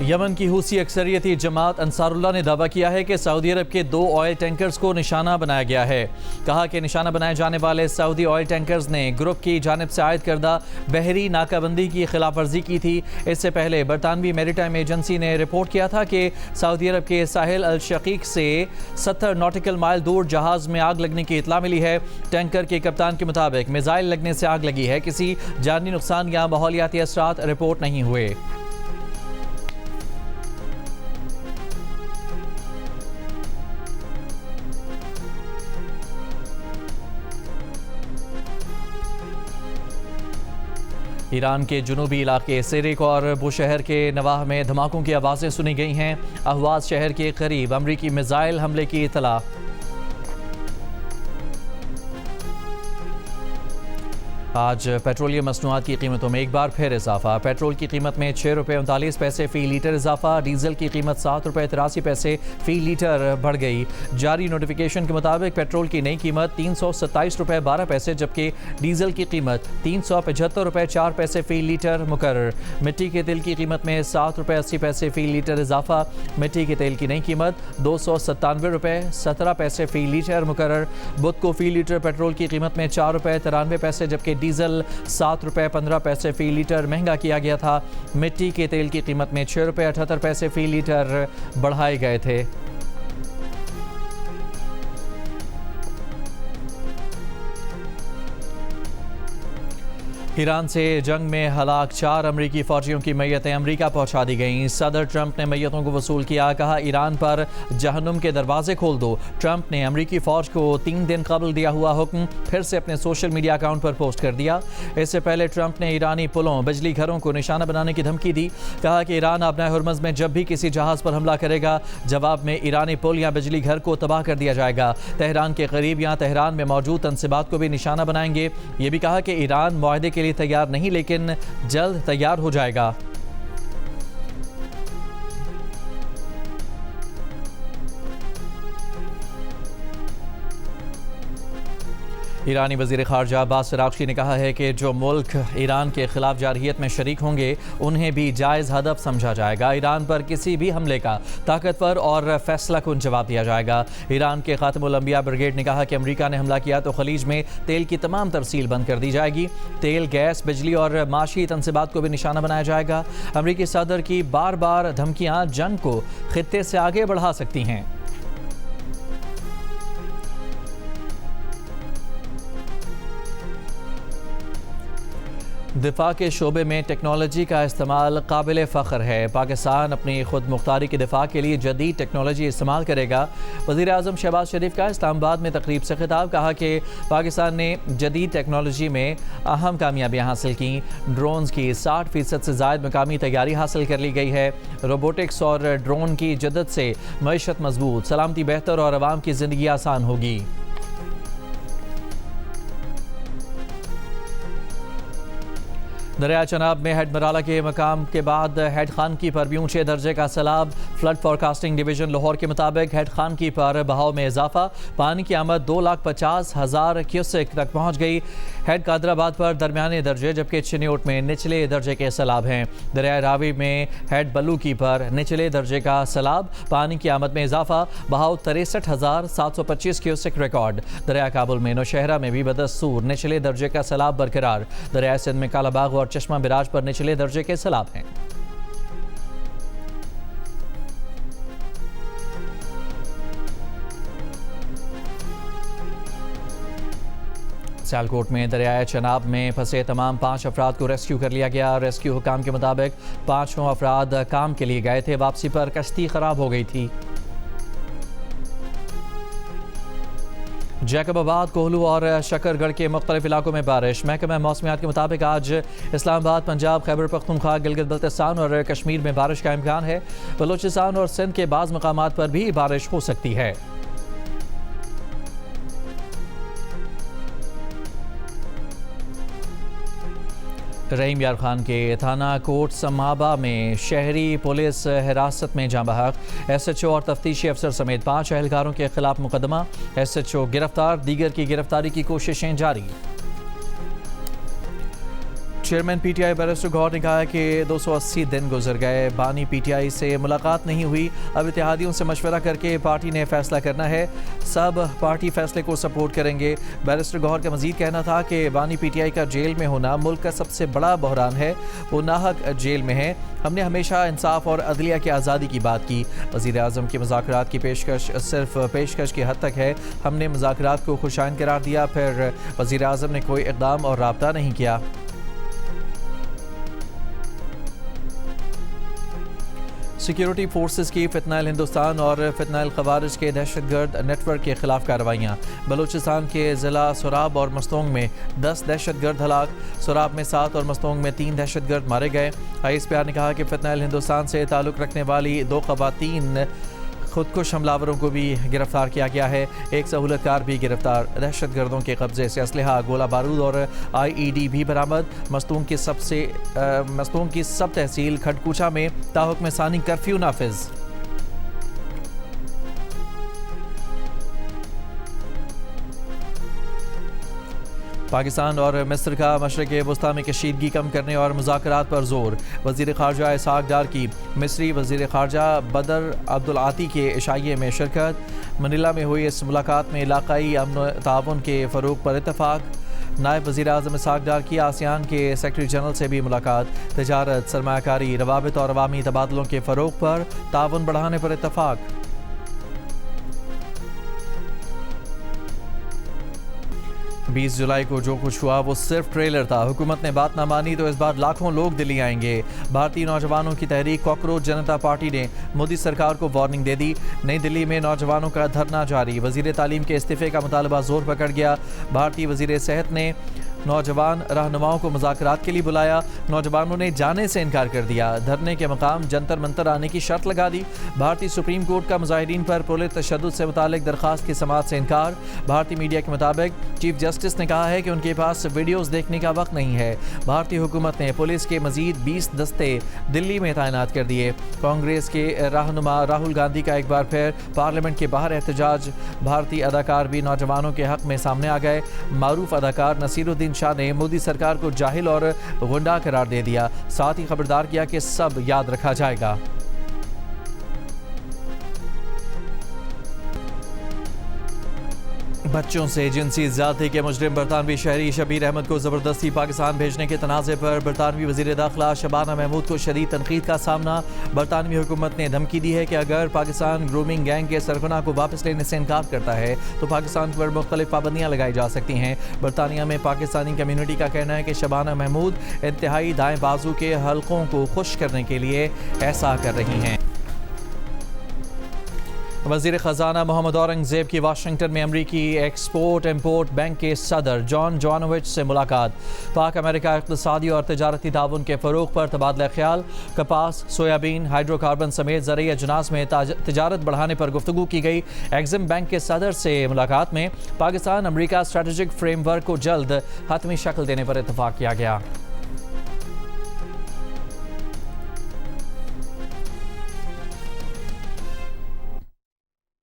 Yemen की Houthi अक्सरियती जमात Ansarullah ने दावा किया है कि सऊदी अरब के 2 ऑयल टैंकर्स को निशाना बनाया गया है। कहा कि निशाना बनाए जाने वाले सऊदी ऑयल टैंकर्स ने ग्रुप की जानिब से आयद करदा बहरी नाकाबंदी की खिलाफ वर्जी की थी। इससे पहले बरतानवी मैरीटाइम एजेंसी ने रिपोर्ट किया था कि सऊदी अरब के साहिल अल शकीक से 70 नॉटिकल माइल दूर जहाज में आग लगने की इतला मिली है। टैंकर के कप्तान के मुताबिक मिसाइल लगने से आग लगी है। किसी जानी नुकसान या माहौलियाती असरात रिपोर्ट नहीं हुए। ईरान के जुनूबी इलाके सिरिक और बुशहर के नवाह में धमाकों की आवाज़ें सुनी गई हैं। अहवाज शहर के करीब अमरीकी मिसाइल हमले की इतला। आज पेट्रोलियम मसनूआत की कीमतों में एक बार फिर इजाफा। पेट्रोल की कीमत में 6 रुपये 39 पैसे फ़ी लीटर इजाफा। डीजल की कीमत 7 रुपये 83 पैसे फ़ी लीटर बढ़ गई। जारी नोटिफिकेशन के मुताबिक पेट्रोल की नई कीमत 327 रुपये 12 पैसे, जबकि डीजल की कीमत 375 रुपये 4 पैसे फ़ी लीटर मुकर्रर। मिट्टी के तेल की कीमत में 7 रुपये 80 पैसे फ़ी लीटर इजाफा। मिट्टी के तेल की नई कीमत 297 रुपये 17 पैसे फ़ी लीटर मुकर्रर। बुध को फ़ी लीटर पेट्रोल की कीमत में 4 रुपये 93 पैसे, जबकि डीजल 7 रुपये 15 पैसे फ़ी लीटर महंगा किया गया था। मिट्टी के तेल की कीमत में 6 रुपये 78 पैसे फ़ी लीटर बढ़ाए गए थे। ईरान से जंग में हलाक 4 अमरीकी फ़ौजियों की मैयतें अमरीका पहुंचा दी गईं। सदर ट्रंप ने मैयतों को वसूल किया। कहा ईरान पर जहन्नुम के दरवाजे खोल दो। ट्रंप ने अमरीकी फ़ौज को 3 दिन कबल दिया हुआ हुक्म फिर से अपने सोशल मीडिया अकाउंट पर पोस्ट कर दिया। इससे पहले ट्रंप ने ईरानी पुलों बिजली घरों को निशाना बनाने की धमकी दी। कहा कि ईरान अपना हुर्मुज़ में जब भी किसी जहाज़ पर हमला करेगा, जवाब में ईरानी पुल या बिजली घर को तबाह कर दिया जाएगा। तेहरान के करीब या तेहरान में मौजूद तनसीबात को भी निशाना बनाएंगे। ये भी कहा कि ईरान मुआहदे के लिए तैयार नहीं, लेकिन जल्द तैयार हो जाएगा। ईरानी वज़ीर ख़ारजा अब्बास अराग़ची ने कहा है कि जो मुल्क ईरान के खिलाफ जारहियत में शरीक होंगे उन्हें भी जायज़ हदफ समझा जाएगा। ईरान पर किसी भी हमले का ताकतवर और फैसला कुन जवाब दिया जाएगा। ईरान के ख़ातमुल अंबिया ब्रिगेड ने कहा कि अमरीका ने हमला किया तो खलीज में तेल की तमाम तरसील बंद कर दी जाएगी। तेल, गैस, बिजली और माशी तनसीबात को भी निशाना बनाया जाएगा। अमरीकी सदर की बार बार धमकियाँ जंग को खित्ते से आगे बढ़ा सकती हैं। दिफा के शोबे में टेक्नोलॉजी का इस्तेमाल काबिल फ़ख्र है। पाकिस्तान अपनी खुद मुख्तारी के दिफा के लिए जदीद टेक्नोलॉजी इस्तेमाल करेगा। वज़ीर आज़म शहबाज शरीफ का इस्लामाबाद में तकरीब से खिताब। कहा कि पाकिस्तान ने जदीद टेक्नोलॉजी में अहम कामयाबियाँ हासिल की। ड्रोन्स की 60% से ज़ायद मकामी तैयारी हासिल कर ली गई है। रोबोटिक्स और ड्रोन की जदत से मईशत मजबूत, सलामती बेहतर और आवाम की ज़िंदगी आसान होगी। दरिया चनाब में हेड मराला के मकाम के बाद हेड खानकी पर भी ऊंचे दर्जे का सैलाब। फ्लड फोरकास्टिंग डिवीजन लाहौर के मुताबिक हेड खानकी पर बहाव में इजाफा। पानी की आमद 2,50,000 क्यूसेक तक पहुंच गई। हेड कादराबाद पर दरमियाने दर्जे, जबकि चिन्योट में निचले दर्जे के सैलाब हैं। दरिया रावी में हेड बलूकी पर निचले दर्जे का सैलाब। पानी की आमद में इजाफा। बहाव 63,725 क्यूसेक रिकॉर्ड। दरिया काबुल में नौशहरा में भी बदस्तूर निचले दर्जे का सैलाब बरकरार। दरिया सिंध में कालाबाग और चश्मा बिराज पर निचले दर्जे के सैलाब हैं। सियालकोट में दरियाए चनाब में फंसे तमाम 5 अफराद को रेस्क्यू कर लिया गया। रेस्क्यू हुकाम के मुताबिक 5 अफराद काम के लिए गए थे। वापसी पर कश्ती खराब हो गई थी। जैकबाबाद, कोहलू और शकरगढ़ के मुख्तलिफ इलाकों में बारिश। महकमा मौसमियात के मुताबिक आज इस्लामाबाद, पंजाब, खैबर पख्तूनख्वा, गिलगित बल्तिस्तान और कश्मीर में बारिश का इम्कान है। बलूचिस्तान और सिंध के बाज़ मकामात पर भी बारिश हो सकती है। रहीम यार खान के थाना कोट समाबा में शहरी पुलिस हिरासत में जाँ बहक। SHO और तफ्तीशी अफसर समेत 5 एहलकारों के खिलाफ मुकदमा। SHO गिरफ्तार, दीगर की गिरफ्तारी की कोशिशें जारी। चेयरमैन पीटीआई बैरिस्टर गौहर ने कहा कि 280 दिन गुजर गए, बानी पीटीआई से मुलाकात नहीं हुई। अब इत्तेहादियों से मशवरा करके पार्टी ने फैसला करना है, सब पार्टी फैसले को सपोर्ट करेंगे। बैरिस्टर गौहर का मजीद कहना था कि बानी पीटीआई का जेल में होना मुल्क का सबसे बड़ा बहरान है, वो नाहक जेल में है। हमने हमेशा इंसाफ और अदलिया की आज़ादी की बात की। वज़ीर आज़म की मुज़ाकरात की पेशकश सिर्फ पेशकश की हद तक है, हमने मुज़ाकरात को खुशाइन करार दिया, फिर वज़ीर आज़म ने कोई इक़दाम और राब्ता नहीं किया। सिक्योरिटी फोर्सेस की फितनाइल हिंदुस्तान और फितनाइल खवारिज के दहशतगर्द नेटवर्क के खिलाफ कार्रवाइयाँ। बलूचिस्तान के ज़िला सोराब और मस्तोंग में 10 दहशतगर्द हलाक, सोराब में 7 और मस्तोंग में 3 दहशतगर्द मारे गए। ISPR ने कहा कि फितनाइल हिंदुस्तान से ताल्लुक़ रखने वाली 2 ख़वातीन खुदकुश हमलावरों को भी गिरफ्तार किया गया है। एक सहूलतकार भी गिरफ्तार। दहशतगर्दों के कब्जे से असलहा, गोला बारूद और IED भी बरामद। मस्तूंग की सब तहसील खडकूचा में ताहुक्म सानी कर्फ्यू नाफिज। पाकिस्तान और मिस्र का मशरक़ वस्ता में कशीदगी कम करने और मुज़ाकरात पर जोर। वज़ीर ख़ारजा इसहाक़ डार की मिस्री वज़ीर ख़ारजा बदर अब्दुल आती के इशाइये में शिरकत। मनीला में हुई इस मुलाकात में इलाक़ाई अमन ताउन के फ़रोग़ पर इत्तफ़ाक़। नायब वज़ीर आज़म इसहाक़ डार की आसियान के सेक्रेटरी जनरल से भी मुलाकात। तजारत, सरमायाकारी, रवाबित और अवामी तबादलों के फ़रोग़ पर ताउन बढ़ाने पर इत्तफ़ाक़। 20 जुलाई को जो कुछ हुआ वो सिर्फ ट्रेलर था। हुकूमत ने बात ना मानी तो इस बार लाखों लोग दिल्ली आएंगे। भारतीय नौजवानों की तहरीक कॉकरोच जनता पार्टी ने मोदी सरकार को वार्निंग दे दी। नई दिल्ली में नौजवानों का धरना जारी। वजीर तालीम के इस्तीफे का मुतालबा जोर पकड़ गया। भारतीय वजीर सेहत ने नौजवान रहनुमाओं को मुज़ाकरात के लिए बुलाया। नौजवानों ने जाने से इनकार कर दिया। धरने के मकाम जंतर मंतर आने की शर्त लगा दी। भारतीय सुप्रीम कोर्ट का मुजाहिदीन पर पुलिस तशद्दुद से मुतालिक दरख्वास्त की समाअत से इनकार। भारतीय मीडिया के मुताबिक चीफ जस्टिस ने कहा है कि उनके पास वीडियोस देखने का वक्त नहीं है। भारतीय हुकूमत ने पुलिस के मजीद 20 दस्ते दिल्ली में तैनात कर दिए। कांग्रेस के रहनुमा राहुल गांधी का एक बार फिर पार्लियामेंट के बाहर एहतजाज। भारतीय अदाकार भी नौजवानों के हक में सामने आ गए। मारूफ अदाकार नसीरुद्दीन शाह ने मोदी सरकार को जाहिल और गुंडा करार दे दिया। साथ ही खबरदार किया कि सब याद रखा जाएगा। बच्चों से जिनसी ज़्यादती के मुजरिम बरतानवी शहरी शबीर अहमद को ज़बरदस्ती पाकिस्तान भेजने के तनाज़े पर बरतानवी वज़ीर दाखिला शबाना महमूद को शदीद तनकीद का सामना। बरतानवी हुकूमत ने धमकी दी है कि अगर पाकिस्तान ग्रूमिंग गैंग के सरगना को वापस लेने से इनकार करता है तो पाकिस्तान पर मुख्तलिफ पाबंदियाँ लगाई जा सकती हैं। बरतानिया में पाकिस्तानी कम्यूनिटी का कहना है कि शबाना महमूद इंतहाई दाएँ बाजू के हल्कों को खुश करने के लिए ऐसा कर रही हैं। वज़ीर ख़जाना मोहम्मद औरंगज़ेब की वाशिंगटन में अमरीकी एक्सपोर्ट इम्पोर्ट बैंक के सदर जॉन जोआनोविच से मुलाकात। पाक अमेरिका इक़्तिसादी और तजारती ताउन के फ़रोग़ पर तबादला ख्याल। कपास, सोयाबीन, हाइड्रोकार्बन समेत ज़रूरी अजनास में तजारत बढ़ाने पर गुफ्तगू की गई। एग्जिम बैंक के सदर से मुलाकात में पाकिस्तान अमरीका स्ट्रेटेजिक फ्रेमवर्क को जल्द हतमी शक्ल देने पर इत्तफ़ाक़ किया गया।